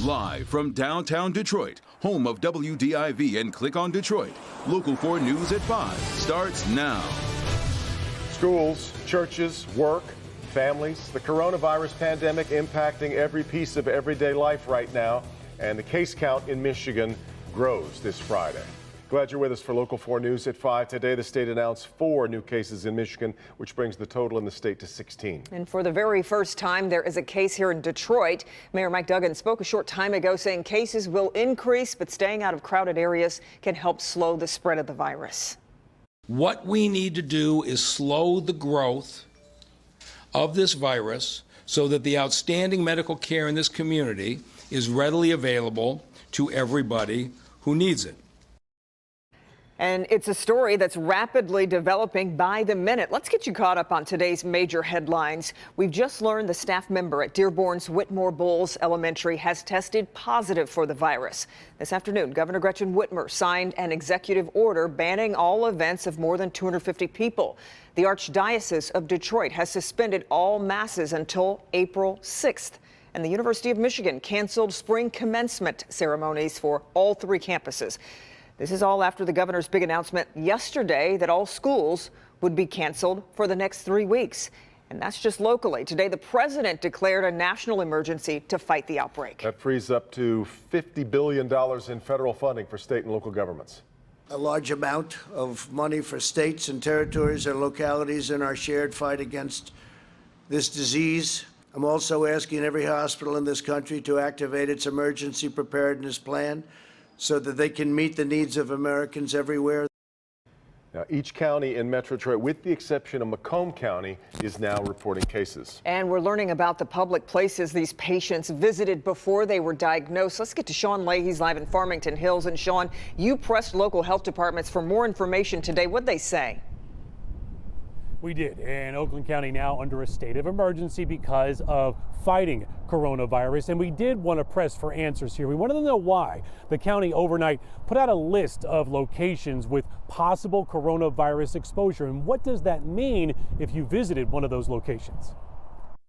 Live from downtown Detroit, home of WDIV and Click on Detroit, Local 4 News at 5 starts now. Schools, churches, work, families, the coronavirus pandemic impacting every piece of everyday life right now, and the case count in Michigan grows this Friday. Glad you're with us for Local 4 News at 5. Today, the state announced 4 new cases in Michigan, which brings the total in the state to 16. And for the very first time, there is a case here in Detroit. Mayor Mike Duggan spoke a short time ago saying cases will increase, but staying out of crowded areas can help slow the spread of the virus. What we need to do is slow the growth of this virus so that the outstanding medical care in this community is readily available to everybody who needs it. And it's a story that's rapidly developing by the minute. Let's get you caught up on today's major headlines. We've just learned the staff member at Dearborn's Whitmore Bowles Elementary has tested positive for the virus. This afternoon, Governor Gretchen Whitmer signed an executive order banning all events of more than 250 people. The Archdiocese of Detroit has suspended all masses until April 6th. And the University of Michigan canceled spring commencement ceremonies for all 3 campuses. This is all after the governor's big announcement yesterday that all schools would be canceled for the next 3 weeks. And that's just locally. Today, the president declared a national emergency to fight the outbreak. That frees up to $50 billion in federal funding for state and local governments. A large amount of money for states and territories and localities in our shared fight against this disease. I'm also asking every hospital in this country to activate its emergency preparedness plan so that they can meet the needs of Americans everywhere. Now, each county in Metro Detroit, with the exception of Macomb County, is now reporting cases. And we're learning about the public places these patients visited before they were diagnosed. Let's get to Sean Leahy's live in Farmington Hills. And Sean, you pressed local health departments for more information today. What'd they say? We did, and Oakland County now under a state of emergency because of fighting coronavirus, and we did want to press for answers here. We wanted to know why the county overnight put out a list of locations with possible coronavirus exposure, and what does that mean if you visited one of those locations?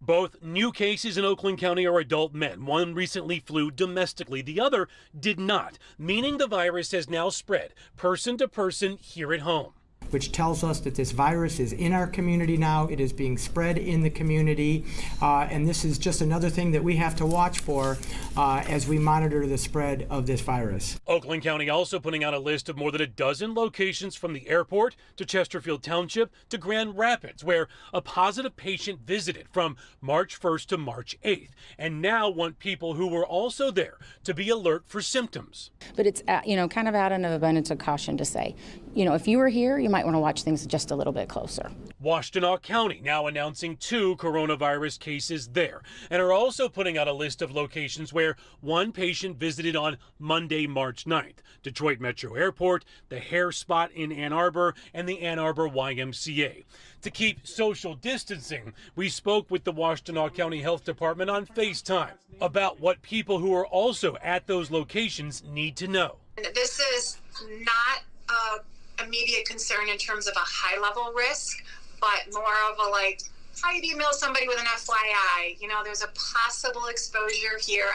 Both new cases in Oakland County are adult men. One recently flew domestically, the other did not, meaning the virus has now spread person to person here at home. Which tells us that this virus is in our community now. It is being spread in the community, and this is just another thing that we have to watch for as we monitor the spread of this virus. Oakland County also putting out a list of more than a dozen locations from the airport to Chesterfield Township to Grand Rapids, where a positive patient visited from March 1st to March 8th, and now want people who were also there to be alert for symptoms. But it's, kind of out of an abundance of caution to say, if you were here, you might want to watch things just a little bit closer. Washtenaw County now announcing 2 coronavirus cases there, and are also putting out a list of locations where one patient visited on Monday, March 9th. Detroit Metro Airport, the Hair Spot in Ann Arbor, and the Ann Arbor YMCA. To keep social distancing, we spoke with the Washtenaw County Health Department on FaceTime about what people who are also at those locations need to know. This is not immediate concern in terms of a high-level risk, but more of a how do you email somebody with an FYI? There's a possible exposure here.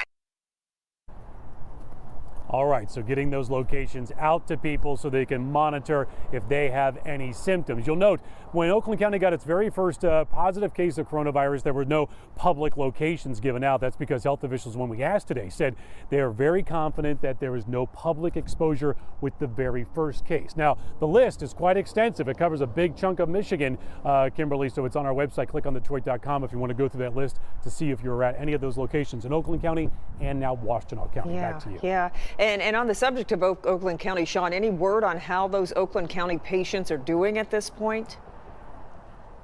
All right, so getting those locations out to people so they can monitor if they have any symptoms. You'll note when Oakland County got its very first positive case of coronavirus, there were no public locations given out. That's because health officials, when we asked today, said they are very confident that there is no public exposure with the very first case. Now, the list is quite extensive. It covers a big chunk of Michigan, Kimberly, so it's on our website, clickondetroit.com, if you want to go through that list to see if you're at any of those locations in Oakland County and now Washtenaw County. Back to you. Yeah. And on the subject of Oakland County, Sean, any word on how those Oakland County patients are doing at this point?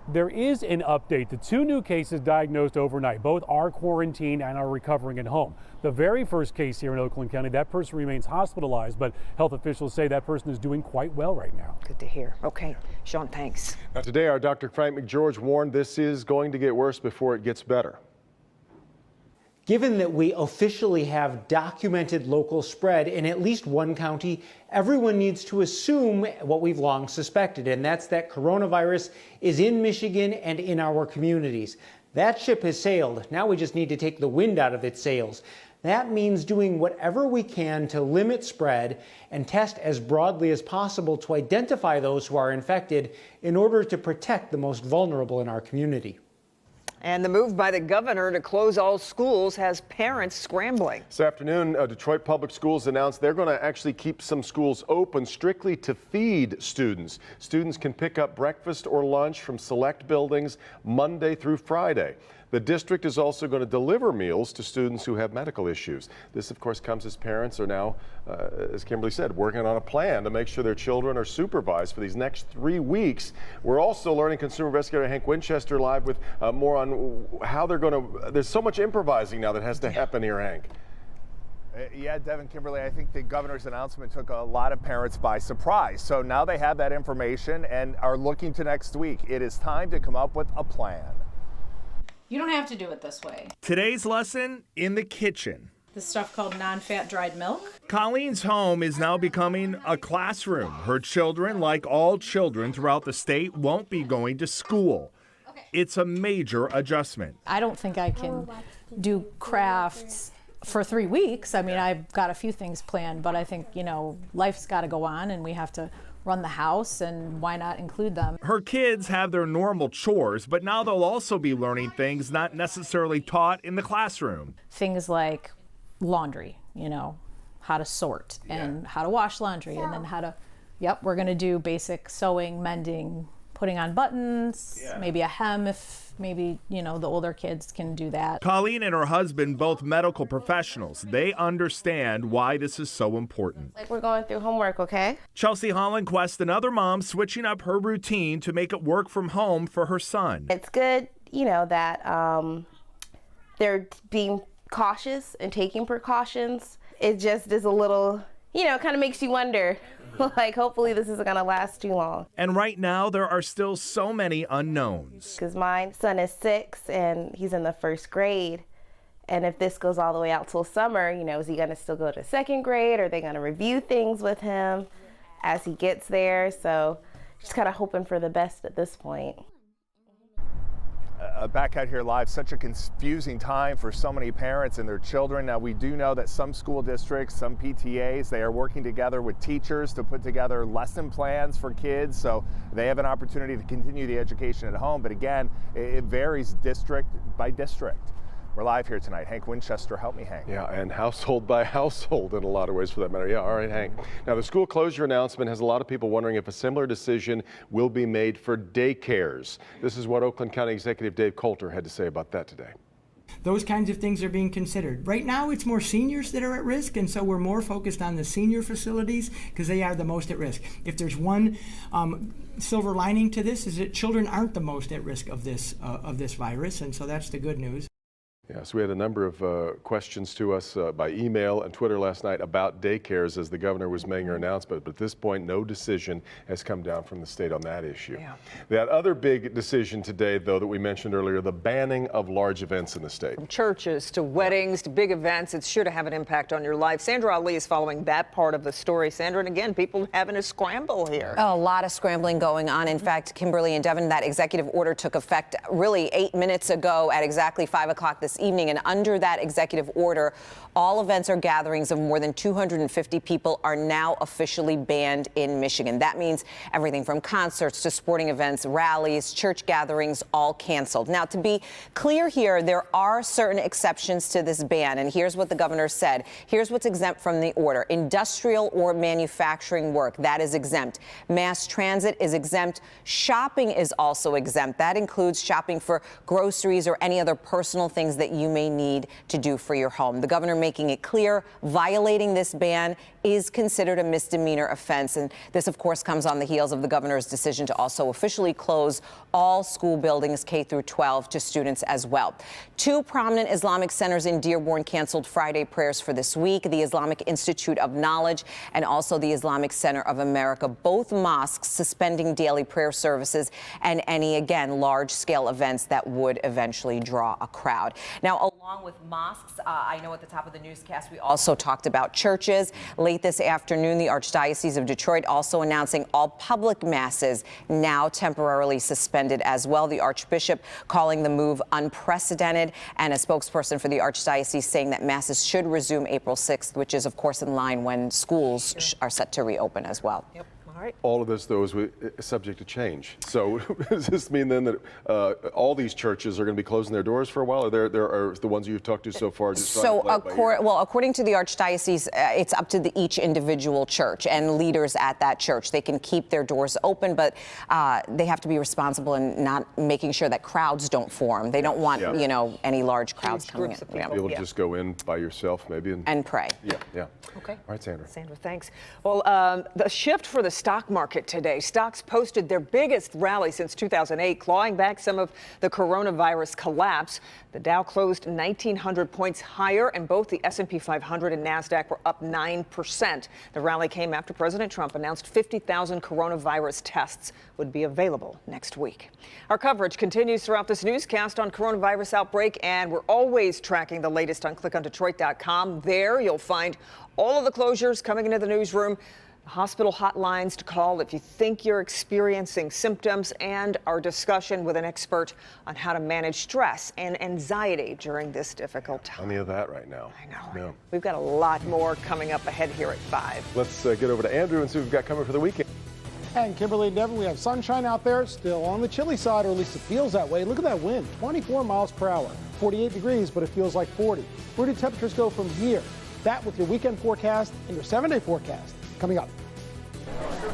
There is an update. The 2 new cases diagnosed overnight, both are quarantined and are recovering at home. The very first case here in Oakland County, that person remains hospitalized, but health officials say that person is doing quite well right now. Good to hear. Okay, Sean, thanks. Now, today, our Dr. Frank McGeorge warned this is going to get worse before it gets better. Given that we officially have documented local spread in at least one county, everyone needs to assume what we've long suspected, and that's that coronavirus is in Michigan and in our communities. That ship has sailed. Now we just need to take the wind out of its sails. That means doing whatever we can to limit spread and test as broadly as possible to identify those who are infected in order to protect the most vulnerable in our community. And the move by the governor to close all schools has parents scrambling. This afternoon, Detroit Public Schools announced they're going to actually keep some schools open strictly to feed students. Students can pick up breakfast or lunch from select buildings Monday through Friday. The district is also going to deliver meals to students who have medical issues. This, of course, comes as parents are now, as Kimberly said, working on a plan to make sure their children are supervised for these next 3 weeks. We're also learning consumer investigator Hank Winchester live with more on how they're going to, there's so much improvising now that has to happen here, Hank. Yeah, Devin, Kimberly, I think the governor's announcement took a lot of parents by surprise. So now they have that information and are looking to next week. It is time to come up with a plan. You don't have to do it this way. Today's lesson in the kitchen. This stuff called non-fat dried milk. Colleen's home is now becoming a classroom. Her children, like all children throughout the state, won't be going to school. It's a major adjustment. I don't think I can do crafts for 3 weeks. I mean, I've got a few things planned, but I think, you know, life's got to go on and we have to run the house, and why not include them? Her kids have their normal chores, but now they'll also be learning things not necessarily taught in the classroom. Things like laundry, you know, how to sort and how to wash laundry, and then how to, we're going to do basic sewing, mending, putting on buttons, maybe a hem if maybe, you know, the older kids can do that. Colleen and her husband, both medical professionals, they understand why this is so important. Like we're going through homework, okay? Chelsea Hollandquist, another mom, switching up her routine to make it work from home for her son. It's good, you know, that they're being cautious and taking precautions. It just is a little, you know, kind of makes you wonder. Like, hopefully this isn't gonna last too long. And right now, there are still so many unknowns. Because my son is 6 and he's in the 1st grade. And if this goes all the way out till summer, you know, is he gonna still go to 2nd grade? Are they gonna review things with him as he gets there? So just kind of hoping for the best at this point. Back out here live, such a confusing time for so many parents and their children. Now, we do know that some school districts, some PTAs, they are working together with teachers to put together lesson plans for kids, so they have an opportunity to continue the education at home. But again, it varies district by district. We're live here tonight. Hank Winchester, help me, Hank. Yeah, and household by household in a lot of ways for that matter. Yeah, all right, Hank. Now, the school closure announcement has a lot of people wondering if a similar decision will be made for daycares. This is what Oakland County Executive Dave Coulter had to say about that today. Those kinds of things are being considered. Right now, it's more seniors that are at risk, and so we're more focused on the senior facilities because they are the most at risk. If there's one silver lining to this, is that children aren't the most at risk of this virus, and so that's the good news. Yes, we had a number of questions to us by email and Twitter last night about daycares as the governor was making her announcement, but at this point, no decision has come down from the state on that issue. Yeah. That other big decision today, though, that we mentioned earlier, the banning of large events in the state. From churches to weddings to big events, it's sure to have an impact on your life. Sandra Ali is following that part of the story. Sandra, and again, people having a scramble here. A lot of scrambling going on. In fact, Kimberly and Devin, that executive order took effect really 8 minutes ago at exactly 5 o'clock this evening, and under that executive order, all events or gatherings of more than 250 people are now officially banned in Michigan. That means everything from concerts to sporting events, rallies, church gatherings, all canceled. Now, to be clear here, there are certain exceptions to this ban, and here's what the governor said. Here's what's exempt from the order. Industrial or manufacturing work, that is exempt. Mass transit is exempt. Shopping is also exempt. That includes shopping for groceries or any other personal things that you may need to do for your home. The governor making it clear violating this ban is considered a misdemeanor offense. And this, of course, comes on the heels of the governor's decision to also officially close all school buildings K through 12 to students as well. 2 prominent Islamic centers in Dearborn canceled Friday prayers for this week, the Islamic Institute of Knowledge and also the Islamic Center of America. Both mosques suspending daily prayer services and any, again, large-scale events that would eventually draw a crowd. Now, along with mosques, I know at the top of the newscast we also talked about churches. Late this afternoon, the Archdiocese of Detroit also announcing all public masses now temporarily suspended as well. The Archbishop calling the move unprecedented, and a spokesperson for the Archdiocese saying that masses should resume April 6th, which is, of course, in line when schools are set to reopen as well. Yep. All right. All of this, though, is subject to change. So does this mean then that all these churches are going to be closing their doors for a while, or there are the ones you've talked to so far? Just According to the Archdiocese, it's up to each individual church and leaders at that church. They can keep their doors open, but they have to be responsible in not making sure that crowds don't form. They don't want, any large crowds coming in. Be able to just go in by yourself, maybe, and pray. Yeah. Okay. All right, Sandra. Sandra, thanks. Well, the shift for the stock market today. Stocks posted their biggest rally since 2008, clawing back some of the coronavirus collapse. The Dow closed 1,900 points higher, and both the S&P 500 and NASDAQ were up 9%. The rally came after President Trump announced 50,000 coronavirus tests would be available next week. Our coverage continues throughout this newscast on coronavirus outbreak, and we're always tracking the latest on clickondetroit.com. There you'll find all of the closures coming into the newsroom, hospital hotlines to call if you think you're experiencing symptoms, and our discussion with an expert on how to manage stress and anxiety during this difficult time. Any of that right now. I know. No. We've got a lot more coming up ahead here at 5. Let's get over to Andrew and see what we've got coming for the weekend. And Kimberly and Devin, we have sunshine out there, still on the chilly side, or at least it feels that way. Look at that wind, 24 miles per hour, 48 degrees, but it feels like 40. Where do temperatures go from here? That with your weekend forecast and your 7-day forecast coming up.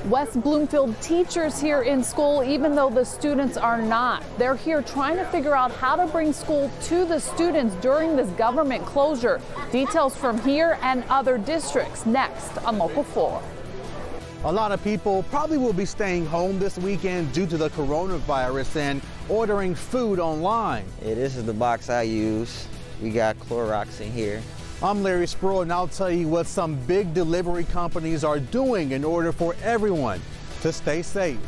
West Bloomfield teachers here in school, even though the students are not. They're here trying to figure out how to bring school to the students during this government closure. Details from here and other districts next on Local 4. A lot of people probably will be staying home this weekend due to the coronavirus and ordering food online. Yeah, this is the box I use. We got Clorox in here. I'm Larry Sproul, and I'll tell you what some big delivery companies are doing in order for everyone to stay safe.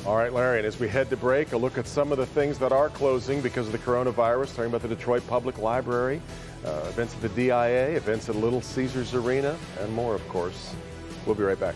All right, Larry, and as we head to break, a look at some of the things that are closing because of the coronavirus, talking about the Detroit Public Library, events at the DIA, events at Little Caesars Arena, and more, of course. We'll be right back.